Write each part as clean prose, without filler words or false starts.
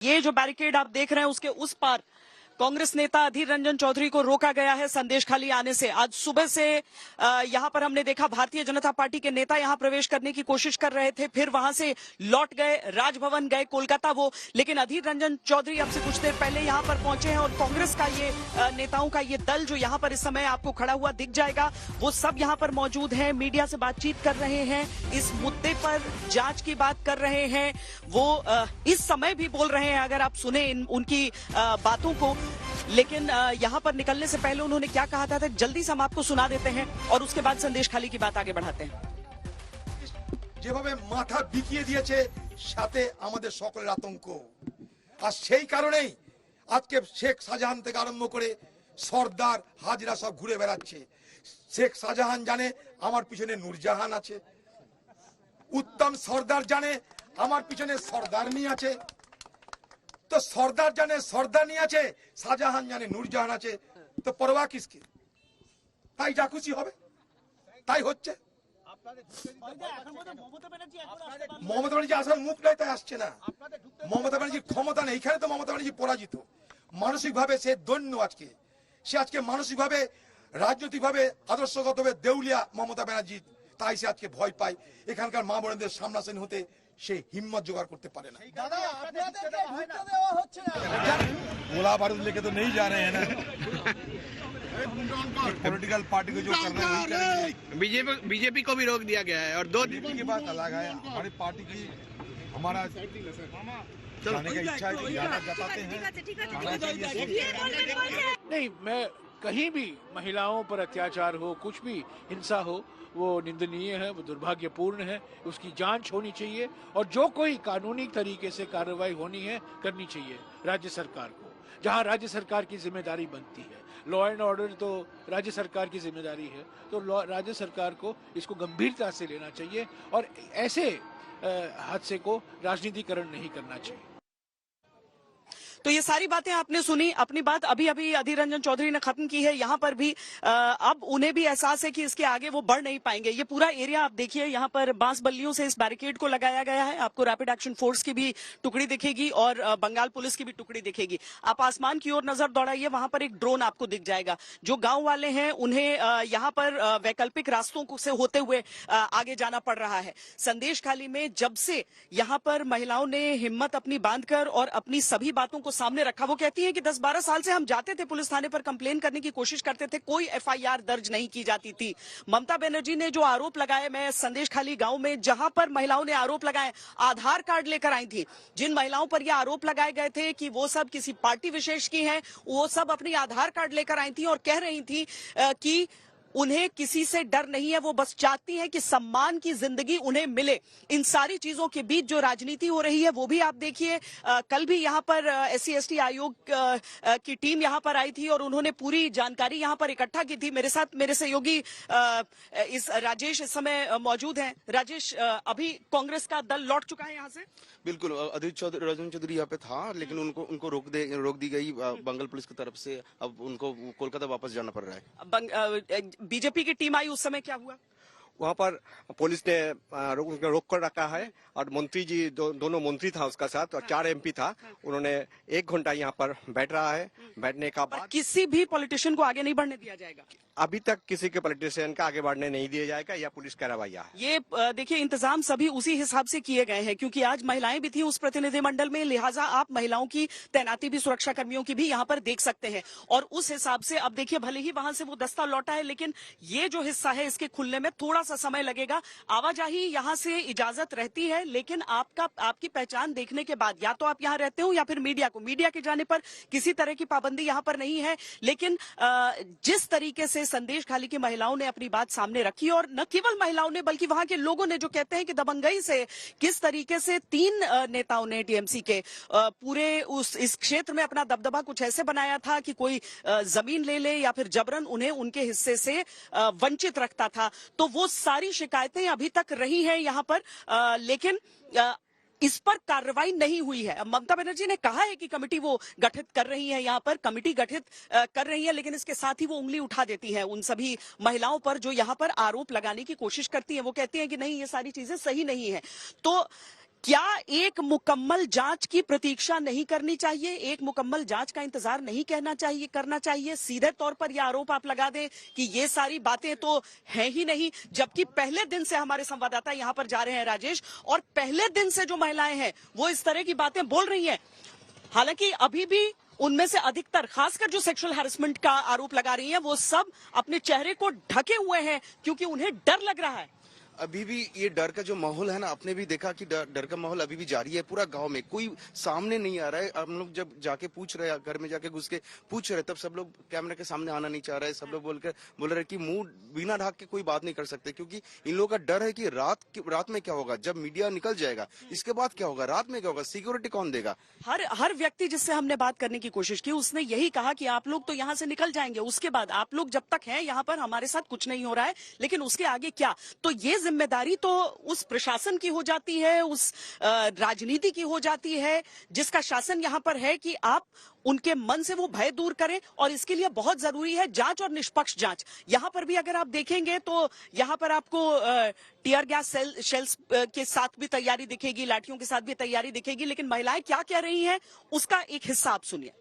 ये जो बैरिकेड आप देख रहे हैं उसके उस पार कांग्रेस नेता अधीर रंजन चौधरी को रोका गया है संदेशखाली आने से। आज सुबह से यहां पर हमने देखा भारतीय जनता पार्टी के नेता यहां प्रवेश करने की कोशिश कर रहे थे, फिर वहां से लौट गए, राजभवन गए कोलकाता वो, लेकिन अधीर रंजन चौधरी अब से कुछ देर पहले यहां पर पहुंचे हैं और कांग्रेस का ये नेताओं का ये दल जो यहां पर इस समय आपको खड़ा हुआ दिख जाएगा, वो सब यहां पर मौजूद है, मीडिया से बातचीत कर रहे हैं, इस मुद्दे पर जांच की बात कर रहे हैं। वो इस समय भी बोल रहे हैं अगर आप सुने उनकी बातों को, लेकिन यहां पर निकलने से पहले उन्होंने क्या कहा था जल्दी से हम आपको सुना देते हैं और उसके बाद संदेशखाली की बात आगे बढ़ाते हैं। যেভাবে মাথা বিকিয়ে দিয়েছে সাথে আমাদের সকলের আতঙ্ক, আর সেই কারণেই আজকে শেখ শাহজাহান থেকে আরম্ভ করে সর্দার হাজরা সব ঘুরে বেড়াচ্ছে। শেখ শাহজাহান জানে আমার পিছনে নূরজাহান আছে, উত্তম সর্দার জানে আমার পিছনে সর্দারনি আছে, তো সর্দার জানে সর্দারনি আছে, শাহজাহান জানে নূরজাহান আছে, তো পরোয়া কিসকে? তাই যা খুশি হবে তাই হচ্ছে। মমতা ব্যানার্জি আসার মুখ নাই, তাই আসছে না। মমতা ব্যানার্জির ক্ষমতা নেই, এখানে তো মমতা ব্যানার্জি পরাজিত, মানসিকভাবে সে দৈন্য। সে আজকে মানসিকভাবে রাজনৈতিকভাবে আদর্শগতভাবে দেউলিয়া মমতা ব্যানার্জি, তাই সে আজকে ভয় পায়। এখানকার মা বোনদের সামনাসামনি হতে সে হিম্মত জোগাড় করতে পারে না। গোলা बारूद लेके तो नहीं जा रहे हैं ना, पॉलिटिकल पार्टी को जो करना है वही करेंगे। बीजेपी को भी रोक दिया गया है और दो बीजेपी की बात अलग है, हमारी पार्टी की हमारा जाने की इच्छा है, जाना जताते हैं। नहीं, मैं कहीं भी महिलाओं पर अत्याचार हो, कुछ भी हिंसा हो, वो निंदनीय है, वो दुर्भाग्यपूर्ण है, उसकी जांच होनी चाहिए और जो कोई कानूनी तरीके से कार्रवाई होनी है करनी चाहिए राज्य सरकार को, जहां राज्य सरकार की जिम्मेदारी बनती है। लॉ एंड ऑर्डर तो राज्य सरकार की जिम्मेदारी है, तो राज्य सरकार को इसको गंभीरता से लेना चाहिए और ऐसे हादसे को राजनीतिकरण नहीं करना चाहिए। तो ये सारी बातें आपने सुनी, अपनी बात अभी अभी अधीर रंजन चौधरी ने खत्म की है। यहाँ पर भी अब उन्हें भी एहसास है कि इसके आगे वो बढ़ नहीं पाएंगे। ये पूरा एरिया आप देखिए, यहाँ पर बांस बल्लियों से इस बैरिकेड को लगाया गया है। आपको रैपिड एक्शन फोर्स की भी टुकड़ी दिखेगी और बंगाल पुलिस की भी टुकड़ी दिखेगी। आप आसमान की ओर नजर दौड़ाइए, वहां पर एक ड्रोन आपको दिख जाएगा। जो गांव वाले हैं उन्हें यहाँ पर वैकल्पिक रास्तों से होते हुए आगे जाना पड़ रहा है। संदेशखाली में जब से यहाँ पर महिलाओं ने हिम्मत अपनी बांधकर और अपनी सभी बातों को सामने रखा, वो कहती हैं कि 10-12 साल से हम जाते थे पुलिस थाने पर, कंप्लेन करने की कोशिश करते थे, कोई एफआईआर दर्ज नहीं की जाती थी। ममता बनर्जी ने जो आरोप लगाए, मैं संदेशखाली गांव में जहां पर महिलाओं ने आरोप लगाए आधार कार्ड लेकर आई थी, जिन महिलाओं पर यह आरोप लगाए गए थे कि वो सब किसी पार्टी विशेष की हैं, वो सब अपनी आधार कार्ड लेकर आई थी और कह रही थी कि उन्हें किसी से डर नहीं है, वो बस चाहती है कि सम्मान की जिंदगी उन्हें मिले। इन सारी चीजों के बीच जो राजनीति हो रही है वो भी आप देखिए। कल भी यहाँ पर SC/ST आयोग की टीम यहाँ पर आई थी और उन्होंने पूरी जानकारी यहाँ पर इकट्ठा की थी। मेरे साथ मेरे सहयोगी इस राजेश इस समय मौजूद हैं। राजेश, अभी कांग्रेस का दल लौट चुका है यहाँ से? बिल्कुल, अधीर रंजन चौधरी यहाँ पे था, लेकिन उनको रोक दी गई बंगाल पुलिस की तरफ से। अब उनको कोलकाता वापस जाना पड़ रहा है। बीजेपी की टीम आई, उस समय क्या हुआ? वहाँ पर पुलिस ने रोक कर रखा है और मंत्री जी दोनों मंत्री था उसका साथ और 4 MP था। उन्होंने 1 घंटा यहाँ पर बैठ रहा है। बैठने का बाद किसी भी पॉलिटिशियन को आगे नहीं बढ़ने दिया जाएगा। अभी तक किसी के पॉलिटिशियन का आगे बढ़ने नहीं दिया जाएगा, या पुलिस का रवैया है। ये देखिए, इंतजाम सभी उसी हिसाब से किए गए हैं क्योंकि आज महिलाएं भी थी उस प्रतिनिधिमंडल में, लिहाजा आप महिलाओं की तैनाती भी सुरक्षा कर्मियों की भी यहाँ पर देख सकते हैं। और उस हिसाब से अब देखिए, भले ही वहां से वो दस्ता लौटा है, लेकिन ये जो हिस्सा है इसके खुलने में थोड़ा सा समय लगेगा। आवाजाही यहाँ से इजाजत रहती है, लेकिन आपकी पहचान देखने के बाद या तो आप यहाँ रहते हो या फिर मीडिया के जाने पर किसी तरह की पाबंदी यहाँ पर नहीं है। लेकिन जिस तरीके से संदेशखाली की महिलाओं ने अपनी बात सामने रखी, और न केवल महिलाओं ने बल्कि वहां के लोगों ने, जो कहते हैं कि दबंगई से किस तरीके से 3 नेताओं ने TMC के पूरे इस क्षेत्र में अपना दबदबा कुछ ऐसे बनाया था कि कोई जमीन ले ले या फिर जबरन उन्हें उनके हिस्से से वंचित रखता था। तो वो सारी शिकायतें अभी तक रही हैं यहाँ पर, लेकिन इस पर कार्रवाई नहीं हुई है। ममता बनर्जी ने कहा है कि कमेटी वो गठित कर रही है, यहाँ पर कमेटी गठित कर रही है, लेकिन इसके साथ ही वो उंगली उठा देती है उन सभी महिलाओं पर जो यहाँ पर आरोप लगाने की कोशिश करती है। वो कहती है कि नहीं, ये सारी चीजें सही नहीं है। तो क्या एक मुकम्मल जांच की प्रतीक्षा नहीं करनी चाहिए? एक मुकम्मल जांच का इंतजार नहीं करना चाहिए? सीधे तौर पर यह आरोप आप लगा दें कि ये सारी बातें तो है ही नहीं, जबकि पहले दिन से हमारे संवाददाता यहां पर जा रहे हैं राजेश, और पहले दिन से जो महिलाएं हैं वो इस तरह की बातें बोल रही हैं। हालांकि अभी भी उनमें से अधिकतर, खासकर जो सेक्सुअल हैरेसमेंट का आरोप लगा रही हैं, वो सब अपने चेहरे को ढके हुए हैं क्योंकि उन्हें डर लग रहा है। अभी भी ये डर का जो माहौल है ना, आपने भी देखा कि डर का माहौल अभी भी जारी है पूरा गांव में। कोई सामने नहीं आ रहा है। हम लोग जब जाके पूछ रहे हैं, घर में जाके घुस के पूछ रहे, तब सब लोग कैमरे के सामने आना नहीं चाह रहे। सब लोग बोल रहे कि मुंह बिना ढक के कोई बात नहीं कर सकते, क्योंकि इन लोगों का डर है कि रात में क्या होगा, जब मीडिया निकल जाएगा इसके बाद क्या होगा, रात में क्या होगा, सिक्योरिटी कौन देगा। हर व्यक्ति जिससे हमने बात करने की कोशिश की उसने यही कहा कि आप लोग तो यहाँ से निकल जाएंगे, उसके बाद आप लोग जब तक हैं यहाँ पर हमारे साथ कुछ नहीं हो रहा है, लेकिन उसके आगे क्या। तो ये जिम्मेदारी तो उस प्रशासन की हो जाती है, उस राजनीति की हो जाती है जिसका शासन यहाँ पर है, कि आप उनके मन से वो भय दूर करें। और इसके लिए बहुत जरूरी है जांच और निष्पक्ष जांच। यहाँ पर भी अगर आप देखेंगे तो यहाँ पर आपको टीयर गैस शेल्स के साथ भी तैयारी दिखेगी, लाठियों के साथ भी तैयारी दिखेगी, लेकिन महिलाएं क्या कह रही हैं उसका एक हिस्सा आप सुनिए।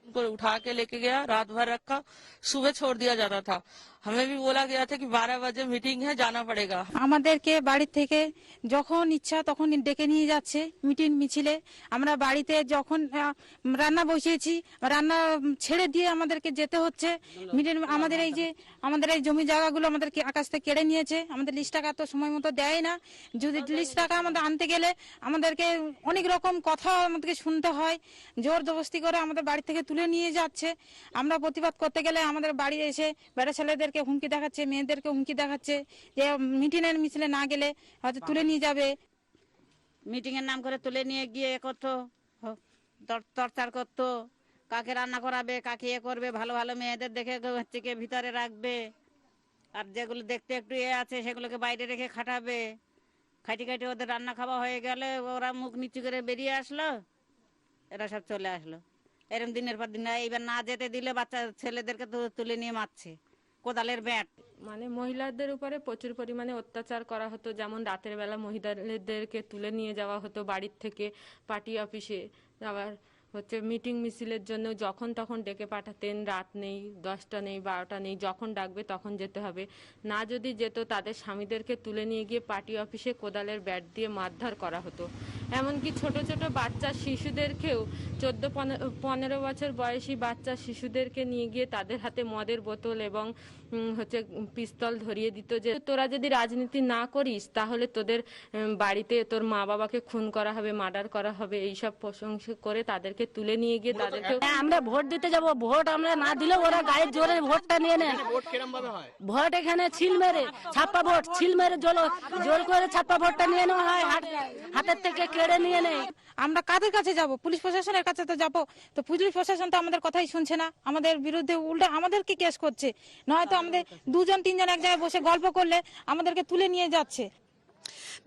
उनको उठा के लेके गया, रात भर रखा, सुबह छोड़ दिया जाता था। हमें भी बोला गया था कि 12 बजे मीटिंग है, जाना पड़ेगा। আমাদেরকে বাড়ি থেকে যখন ইচ্ছা তখন ডেকে নিয়ে যাচ্ছে মিটিং মিছিলে। আমরা বাড়িতে যখন রান্না বসিয়েছি, রান্না ছেড়ে দিয়ে আমাদেরকে যেতে হচ্ছে মিটিং। আমাদের এই জমি জায়গাগুলো আমাদেরকে আকাশ থেকে কেড়ে নিয়েছে। আমাদের লিস্ট টাকা তো সময় মতো দেয় না। যদি লিস্ট টাকা আমাদের আনতে গেলে আমাদেরকে অনেক রকম কথা আমাদেরকে শুনতে হয়। জোর জবরদস্তি করে আমাদের বাড়ি থেকে তুলে নিয়ে যাচ্ছে। আমরা প্রতিবাদ করতে গেলে আমাদের বাড়ি এসে বেড়া ছেলেদের হুমকি দেখাচ্ছে, মেয়েদেরকে হুমকি দেখাচ্ছে যে মিটিং এর মিছিলে না গেলে হয়তো তুলে নিয়ে যাবে। মিটিং এর নাম করে তুলে নিয়ে গিয়ে করতো, টর্চার করতো, কাকে রান্না করাবে, কাকে ইয়ে করবে, ভালো ভালো মেয়েদের দেখে হচ্ছে কি ভিতরে রাখবে, আর যেগুলো দেখতে একটু ইয়ে আছে সেগুলোকে বাইরে রেখে খাটাবে। খাটি খাটি ওদের রান্না খাওয়া হয়ে গেলে ওরা মুখ নিচু করে বেরিয়ে আসলো, এরা সব চলে আসলো। এরকম দিনের পর দিন। এইবার না যেতে দিলে বাচ্চা ছেলেদেরকে তো তুলে নিয়ে মারছে কোদালের ব্যাট। মানে মহিলাদের উপরে প্রচুর পরিমাণে অত্যাচার করা হতো। যেমন রাতের বেলা মহিলাদেরকে তুলে নিয়ে যাওয়া হতো বাড়ির থেকে পার্টি অফিসে। আবার হচ্ছে মিটিং মিছিলের জন্য যখন তখন ডেকে পাঠাতেন। রাত নেই, 10টা নেই, 12টা নেই, যখন ডাকবে তখন যেতে হবে। না যদি যেত তাদের স্বামীদেরকে তুলে নিয়ে গিয়ে পার্টি অফিসে কোদালের ব্যাট দিয়ে মারধর করা হতো। এমনকি ছোট ছোট বাচ্চা শিশুদেরকেও 14-15 বছর বয়সী বাচ্চা শিশুদেরকে নিয়ে গিয়ে তাদের হাতে মদের বোতল এবং হচ্ছে পিস্তল ধরিয়ে দিত যে তোরা যদি রাজনীতি না করিস তাহলে তোদের বাড়িতে তোর মা বাবাকে খুন করা হবে, মার্ডার করা হবে। এইসব প্রশংসা করে তাদেরকে তুলে নিয়ে গিয়ে তাদেরকে আমরা ভোট দিতে যাব, ভোট আমরা না দিলে ওরা গায়ের জোরে ভোটটা নিয়ে নেয়। ভোট কিরম ভাবে হয়? ভোট এখানে ছিল মেরে ছাপ্পা ভোট, ছিল মেরে জোর করে ছাপ্পা ভোটটা নিয়ে নেওয়া হয়, হাতের থেকে কেড়ে নিয়ে নেয়। আমরা কাদের কাছে যাব? পুলিশ প্রশাসনের কাছে তো যাব। তো পুলিশ প্রশাসন তো আমাদের কথাই শুনছে না, আমাদের বিরুদ্ধে উল্টে আমাদেরকে কেস করছে। নয়তো আমাদের 2-3 জন এক জায়গায় বসে গল্প করলে আমাদেরকে তুলে নিয়ে যাচ্ছে।